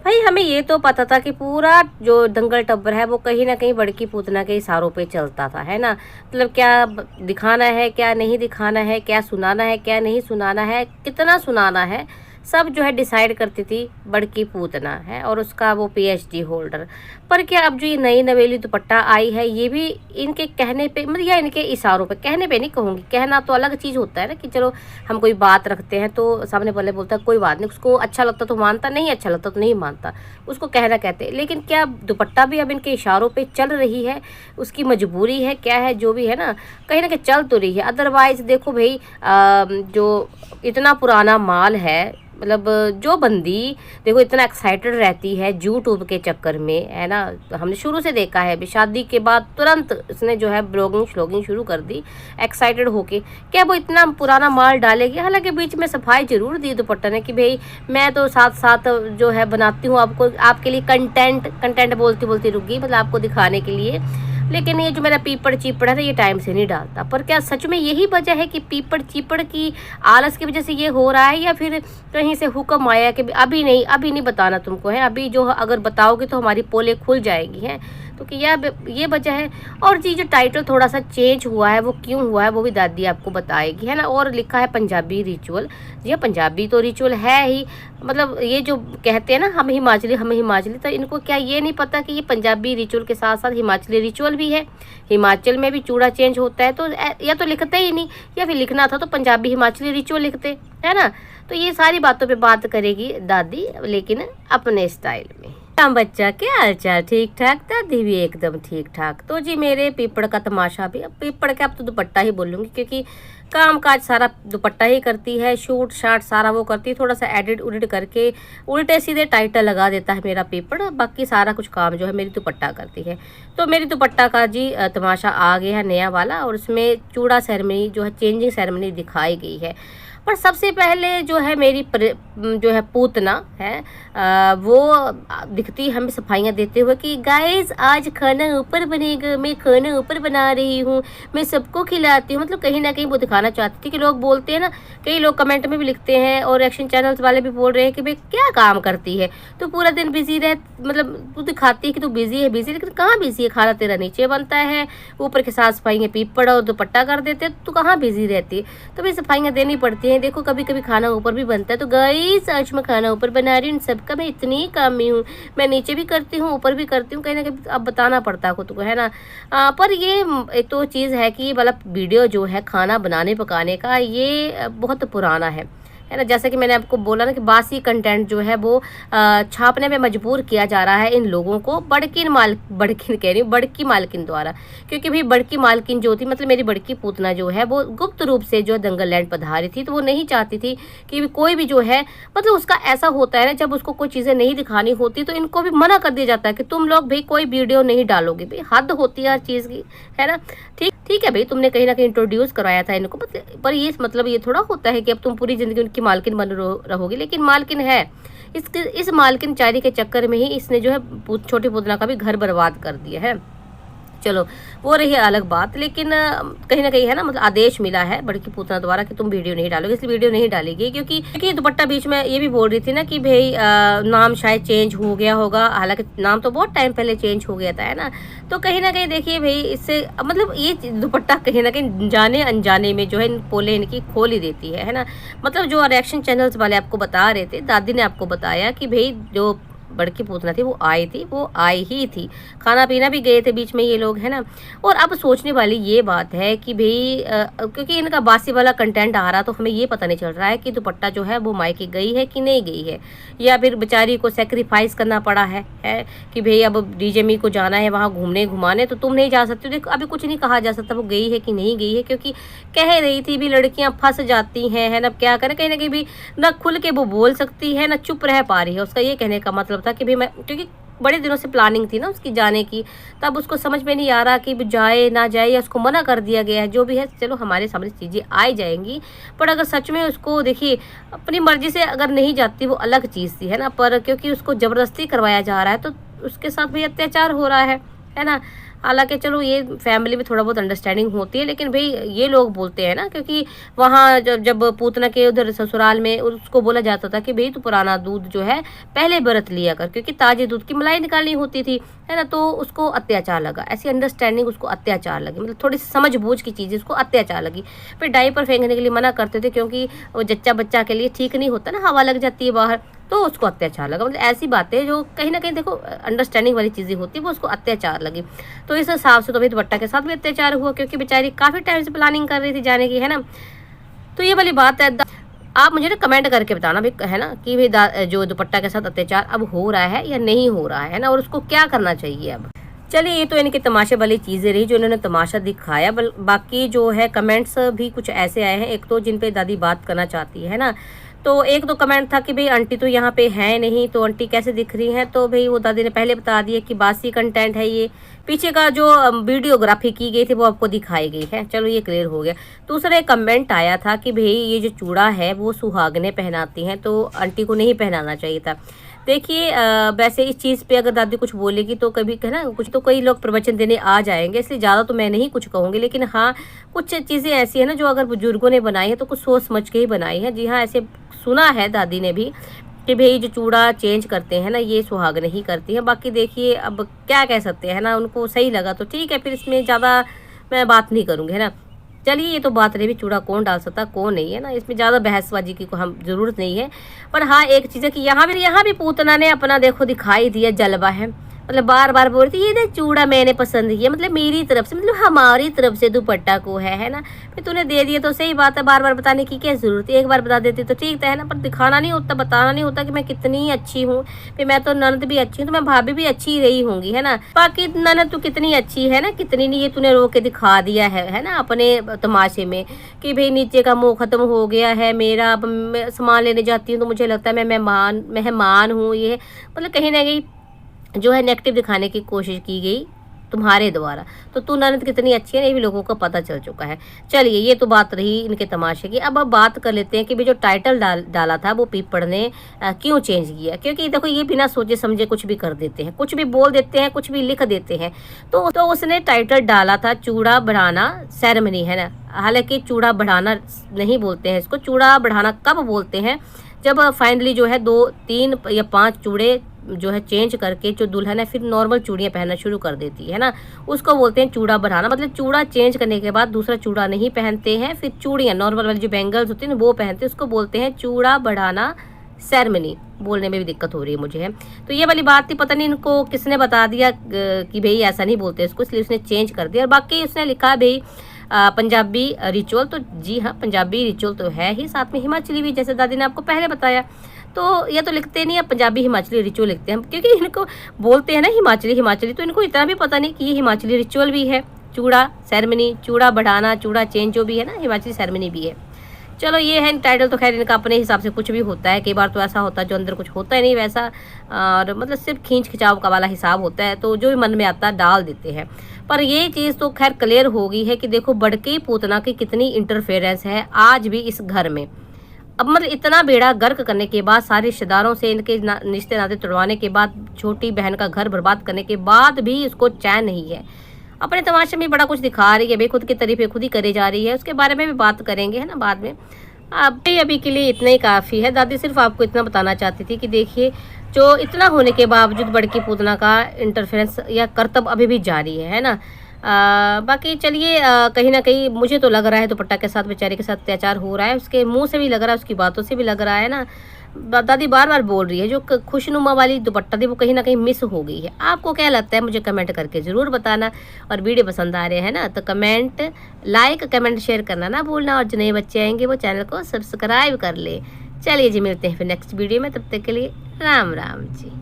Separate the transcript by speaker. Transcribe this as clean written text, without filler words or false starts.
Speaker 1: भाई हमें ये तो पता था कि पूरा जो दंगल टब्बर है वो कहीं ना कहीं बड़की पूतना के इशारों पे चलता था, है ना। मतलब क्या दिखाना है, क्या नहीं दिखाना है, क्या सुनाना है, क्या नहीं सुनाना है, कितना सुनाना है, सब जो है डिसाइड करती थी बड़की पूतना है और उसका वो पीएचडी होल्डर। पर क्या अब जो ये नई नवेली दुपट्टा आई है ये भी इनके कहने पे, मतलब या इनके इशारों पे, कहने पे नहीं कहूँगी, कहना तो अलग चीज़ होता है ना कि चलो हम कोई बात रखते हैं तो सामने वाले बोलता है कोई बात नहीं, उसको अच्छा लगता तो मानता, नहीं अच्छा लगता तो नहीं मानता, उसको कहना कहते। लेकिन क्या दुपट्टा भी अब इनके इशारों पे चल रही है, उसकी मजबूरी है, क्या है जो भी है ना, कहीं ना कहीं चल तो रही है। अदरवाइज देखो भाई जो इतना पुराना माल है, मतलब जो बंदी देखो इतना एक्साइटेड रहती है यूट्यूब के चक्कर में, है ना। हमने शुरू से देखा है, भी शादी के बाद तुरंत उसने जो है ब्लॉगिंग श्लॉगिंग शुरू कर दी एक्साइटेड होके। क्या वो इतना पुराना माल डालेगी? हालांकि बीच में सफाई जरूर दी दुपट्टा ने कि भाई मैं तो साथ साथ जो है बनाती हूँ आपको, आपके लिए कंटेंट बोलती बोलती रुक गई, मतलब आपको दिखाने के लिए। लेकिन ये जो मेरा पीपड़ चीपड़ है ना, ये टाइम से नहीं डालता। पर क्या सच में यही वजह है कि पीपड़ चीपड़ की आलस की वजह से ये हो रहा है, या फिर कहीं से हुक्म आया कि अभी नहीं बताना तुमको है, अभी जो अगर बताओगे तो हमारी पोले खुल जाएगी हैं, तो कि ये वजह है। और जी जो टाइटल थोड़ा सा चेंज हुआ है वो क्यों हुआ है वो भी दादी आपको बताएगी, है ना। और लिखा है पंजाबी रिचुअल। जी पंजाबी तो रिचुअल है ही, मतलब ये जो कहते हैं ना हम हिमाचली, तो इनको क्या ये नहीं पता कि ये पंजाबी रिचुअल के साथ साथ हिमाचली रिचुअल भी है। हिमाचल में भी चूड़ा चेंज होता है, तो या तो लिखते ही नहीं, या फिर लिखना था तो पंजाबी हिमाचली रिचुअल लिखते, है ना। तो ये सारी बातों पे बात करेगी दादी, लेकिन अपने स्टाइल में। हम बच्चा क्या हाल चाल? ठीक ठाक? दादी भी एकदम ठीक ठाक। तो जी मेरे पीपड़ का तमाशा भी, अब पीपड़ का अब तो दुपट्टा ही बोलूँगी, क्योंकि काम काज सारा दुपट्टा ही करती है, शूट शाट सारा वो करती है, थोड़ा सा एडिट उडिट करके उल्टे सीधे टाइटल लगा देता है मेरा पीपड़, बाकी सारा कुछ काम जो है मेरी दुपट्टा करती है। तो मेरी दुपट्टा का जी तमाशा आ गया है नया वाला, और उसमें चूड़ा सेरेमनी जो है, चेंजिंग सेरेमनी दिखाई गई है। पर सबसे पहले जो है मेरी जो है पूतना है वो दिखती हमें सफाइयाँ देते हुए कि गाइस आज खाना ऊपर बनेगा, मैं खाना ऊपर बना रही हूँ, मैं सबको खिलाती हूँ। मतलब कहीं ना कहीं वो दिखाना चाहती थी कि लोग बोलते हैं ना, कई लोग कमेंट में भी लिखते हैं और एक्शन चैनल्स वाले भी बोल रहे हैं कि भाई क्या काम करती है, तो पूरा दिन बिजी रह, मतलब तू दिखाती है कि तू बिजी है, लेकिन कहाँ बिजी है? खाना तेरा नीचे बनता है, ऊपर के साथ सफाइयाँ पीपड़ और दुपट्टा कर देते, तो कहाँ बिजी रहती है? तो भाई सफाइयाँ देनी पड़ती है। देखो कभी कभी खाना ऊपर भी बनता है, तो गाइस आज मैं खाना ऊपर बना रही हूँ, सबका मैं इतनी कामी हूँ, मैं नीचे भी करती हूँ ऊपर भी करती हूँ, कहीं ना कहीं अब बताना पड़ता है खुद को, है ना। पर ये एक तो चीज़ है कि मतलब वीडियो जो है खाना बनाने पकाने का ये बहुत पुराना है ना। जैसे कि मैंने आपको बोला ना कि बासी कंटेंट जो है वो छापने में मजबूर किया जा रहा है इन लोगों को, बड़किन कह रही हूँ, बड़की मालकिन द्वारा। क्योंकि भाई बड़की मालकिन जो थी, मतलब मेरी बड़की पूतना जो है वो गुप्त रूप से जो दंगल लैंड पधारी थी, तो वो नहीं चाहती थी कि कोई भी जो है, मतलब उसका ऐसा होता है ना, जब उसको कोई चीज़ें नहीं दिखानी होती तो इनको भी मना कर दिया जाता है कि तुम लोग भाई कोई वीडियो नहीं डालोगे। भाई हद होती है हर चीज़ की, है ना। ठीक है भाई, तुमने कहीं ना कहीं इंट्रोड्यूस करवाया था इनको, पर ये मतलब ये थोड़ा होता है कि अब तुम पूरी जिंदगी उनकी मालकिन बन रहोगी। लेकिन मालकिन है, इस मालकिन चारी के चक्कर में ही इसने जो है छोटी पुतना का भी घर बर्बाद कर दिया है। चलो वो रही अलग बात, लेकिन कहीं ना कहीं है ना, मतलब आदेश मिला है बड़की पूतना द्वारा कि तुम वीडियो नहीं डालोगे, इसलिए वीडियो नहीं डालेगी। क्योंकि दुपट्टा बीच में ये भी बोल रही थी ना कि भाई नाम शायद चेंज हो गया होगा, हालांकि नाम तो बहुत टाइम पहले चेंज हो गया था, है ना। तो कहीं ना कहीं देखिए भाई इससे मतलब ये दुपट्टा कहीं ना कहीं जाने अनजाने में जो है पोले इनकी खोल ही देती है ना। मतलब जो रिएक्शन चैनल्स वाले आपको बता रहे थे, दादी ने आपको बताया कि भाई जो बड़की पूतना थी वो आई ही थी, खाना पीना भी गए थे बीच में ये लोग, है ना। और अब सोचने वाली ये बात है कि भाई क्योंकि इनका बासी वाला कंटेंट आ रहा, तो हमें ये पता नहीं चल रहा है कि दुपट्टा जो है वो मायके गई है कि नहीं गई है, या फिर बेचारी को सेक्रीफाइस करना पड़ा है कि भाई अब डीजे मी को जाना है वहाँ घूमने घुमाने, तो तुम नहीं जा सकते। देखो अभी कुछ नहीं कहा जा सकता वो गई है कि नहीं गई है, क्योंकि कह रही थी भी लड़कियां फंस जाती हैं, है ना। क्या करें, कहीं ना कहीं भी ना खुल के वो बोल सकती है ना चुप रह पा रही है। उसका ये कहने का मतलब था कि भाई मैं, क्योंकि बड़े दिनों से प्लानिंग थी ना उसकी जाने की, तब उसको समझ में नहीं आ रहा कि जाए ना जाए, या उसको मना कर दिया गया है, जो भी है। चलो हमारे सामने चीज़ें आ जाएंगी, पर अगर सच में उसको देखिए अपनी मर्जी से अगर नहीं जाती वो अलग चीज़ थी, है ना। पर क्योंकि उसको ज़बरदस्ती करवाया जा रहा है तो उसके साथ भी अत्याचार हो रहा है ना। हालांकि चलो ये फैमिली में थोड़ा बहुत अंडरस्टैंडिंग होती है, लेकिन भाई ये लोग बोलते हैं ना, क्योंकि वहाँ जब पूतना के उधर ससुराल में उसको बोला जाता था कि भाई तू पुराना दूध जो है पहले बरत लिया कर, क्योंकि ताजे दूध की मलाई निकालनी होती थी, है ना। तो उसको अत्याचार लगा, ऐसी अंडरस्टैंडिंग उसको अत्याचार लगी, मतलब थोड़ी समझ बूझ की चीज़ें उसको अत्याचार लगी। फिर डायपर फेंकने के लिए मना करते थे, क्योंकि वो जच्चा बच्चा के लिए ठीक नहीं होता ना, हवा लग जाती है बाहर, तो उसको अत्याचार लगा। मतलब ऐसी बातें जो कहीं ना कहीं देखो अंडरस्टैंडिंग वाली चीज़ें होती है, वो उसको अत्याचार लगी। तो इस हिसाब से तो भाई दुपट्टा के साथ भी अत्याचार हुआ, क्योंकि बेचारी काफ़ी टाइम से प्लानिंग कर रही थी जाने की, है ना। तो ये वाली बात है। आप मुझे ना कमेंट करके बताना भी, है ना, कि भाई जो दुपट्टा के साथ अत्याचार अब हो रहा है या नहीं हो रहा है ना, और उसको क्या करना चाहिए अब। चलिए, ये तो इनके तमाशे वाली चीज़ें रही जो इन्होंने तमाशा दिखाया। बाकी जो है कमेंट्स भी कुछ ऐसे आए हैं, एक तो जिन पे दादी बात करना चाहती है ना। तो एक तो कमेंट था कि भाई आंटी तो यहाँ पे है नहीं, तो आंटी कैसे दिख रही हैं। तो भाई वो दादी ने पहले बता दिया कि बासी कंटेंट है, ये पीछे का जो वीडियोग्राफी की गई थी वो आपको दिखाई गई है। चलो ये क्लियर हो गया। दूसरा एक कमेंट आया था कि भाई ये जो चूड़ा है वो सुहागने पहनाती हैं, तो आंटी को नहीं पहनाना चाहिए था। देखिए वैसे इस चीज़ पे अगर दादी कुछ बोलेगी तो कभी है ना, कुछ तो कई लोग प्रवचन देने आ जाएंगे, इसलिए ज़्यादा तो मैं नहीं कुछ कहूँगी। लेकिन हाँ, कुछ चीज़ें ऐसी है ना जो अगर बुजुर्गों ने बनाई है तो कुछ सोच समझ के ही बनाई है। जी हाँ, ऐसे सुना है दादी ने भी कि भाई जो चूड़ा चेंज करते हैं ना, ये सुहागन ही करती है। बाकी देखिए अब क्या कह सकते हैं ना, उनको सही लगा तो ठीक है, फिर इसमें ज़्यादा मैं बात नहीं करूँगी, है ना। चलिए, ये तो बात रही भी चूड़ा कौन डाल सकता कौन नहीं, है ना, इसमें ज़्यादा बहसबाजी की को हम ज़रूरत नहीं है। पर हाँ, एक चीज़ है कि यहाँ भी पूतना ने अपना देखो दिखाई दिया जलवा है। मतलब बार बार बोल रही थी ये ना चूड़ा मैंने पसंद किया, मतलब मेरी तरफ से, मतलब हमारी तरफ से दुपट्टा को है ना। फिर तूने दे दिया तो सही बात है, बार बार बताने की क्या ज़रूरत है, एक बार बता देती तो ठीक है ना। पर दिखाना नहीं होता, बताना नहीं होता कि मैं कितनी अच्छी हूँ। फिर मैं तो ननद भी अच्छी हूँ, तो मैं भाभी भी अच्छी रही होंगी, है ना। बाकी ननद तू कितनी अच्छी है ना, कितनी नहीं, ये तूने रो के दिखा दिया है ना अपने तमाशे में, कि भाई नीचे का मुँह खत्म हो गया है मेरा। अब मैं सामान लेने जाती हूँ तो मुझे लगता है मैं मेहमान हूँ। ये मतलब कहीं ना कहीं जो है नेगेटिव दिखाने की कोशिश की गई तुम्हारे द्वारा। तो तू ननद कितनी अच्छी है ये भी लोगों को पता चल चुका है। चलिए, ये तो बात रही इनके तमाशे की। अब बात कर लेते हैं कि भाई जो टाइटल डाला था वो पीपड़ ने क्यों चेंज किया। क्योंकि देखो ये बिना सोचे समझे कुछ भी कर देते हैं, कुछ भी बोल देते हैं, कुछ भी लिख देते हैं। तो उसने टाइटल डाला था चूड़ा बढ़ाना सेरेमनी, है ना। हालांकि चूड़ा बढ़ाना नहीं बोलते हैं इसको, चूड़ा बढ़ाना कब बोलते हैं, जब फाइनली जो है 2, 3 या 5 चूड़े जो है चेंज करके जो दुल्हन है फिर नॉर्मल चूड़ियाँ पहनना शुरू कर देती है ना, उसको बोलते हैं चूड़ा बढ़ाना। मतलब चूड़ा चेंज करने के बाद दूसरा चूड़ा नहीं पहनते हैं, फिर चूड़ियाँ नॉर्मल वाली जो बैंगल्स होती हैं वो पहनते हैं, उसको बोलते हैं चूड़ा बढ़ाना सेरेमनी। बोलने में भी दिक्कत हो रही है मुझे, है। तो ये वाली बात थी, पता नहीं इनको किसने बता दिया कि भाई ऐसा नहीं बोलते इसको, इसलिए उसने चेंज कर दिया। और बाकी उसने लिखा भाई पंजाबी रिचुअल, तो जी हाँ, पंजाबी रिचुअल तो है ही, साथ में हिमाचली भी, जैसे दादी ने आपको पहले बताया। तो ये तो लिखते नहीं है पंजाबी हिमाचली रिचुअल लिखते हैं, क्योंकि इनको बोलते हैं ना हिमाचली, तो इनको इतना भी पता नहीं कि ये हिमाचली रिचुअल भी है। चूड़ा सेरेमनी, चूड़ा बढ़ाना, चूड़ा चेंज जो भी है ना, हिमाचली सेरेमनी भी है। चलो ये है टाइटल, तो खैर इनका अपने हिसाब से कुछ भी होता है। कई बार तो ऐसा होता है जो अंदर कुछ होता ही नहीं वैसा, और मतलब सिर्फ खींच खिंचाव का वाला हिसाब होता है, तो जो भी मन में आता है डाल देते हैं। पर ये चीज़ तो खैर क्लियर हो गई है कि देखो बड़के पूतना की कितनी इंटरफेरेंस है आज भी इस घर में। अब मतलब इतना बेड़ा गर्क करने के बाद, सारे रिश्तेदारों से इनके रिश्ते नाते तोड़वाने के बाद, छोटी बहन का घर बर्बाद करने के बाद भी इसको चैन नहीं है। अपने तमाशे में बड़ा कुछ दिखा रही है भाई, खुद की तारीफें खुद ही करे जा रही है। उसके बारे में भी बात करेंगे, है ना, बाद में। अभी के लिए इतना ही काफ़ी है। दादी सिर्फ आपको इतना बताना चाहती थी कि देखिए जो इतना होने के बावजूद बड़की पूतना का इंटरफेरेंस या कर्तव्य अभी भी जारी है ना। बाकी चलिए, कहीं ना कहीं मुझे तो लग रहा है दुपट्टा के साथ बेचारे के साथ अत्याचार हो रहा है। उसके मुंह से भी लग रहा है, उसकी बातों से भी लग रहा है ना। दादी बार बार बोल रही है जो खुशनुमा वाली दुपट्टा थी वो कहीं ना कहीं मिस हो गई है। आपको क्या लगता है मुझे कमेंट करके ज़रूर बताना। और वीडियो पसंद आ रहे हैं ना तो कमेंट लाइक कमेंट शेयर करना ना भूलना। और जो नए बच्चे आएंगे वो चैनल को सब्सक्राइब कर ले। चलिए जी, मिलते हैं फिर नेक्स्ट वीडियो में, तब तक के लिए राम राम जी।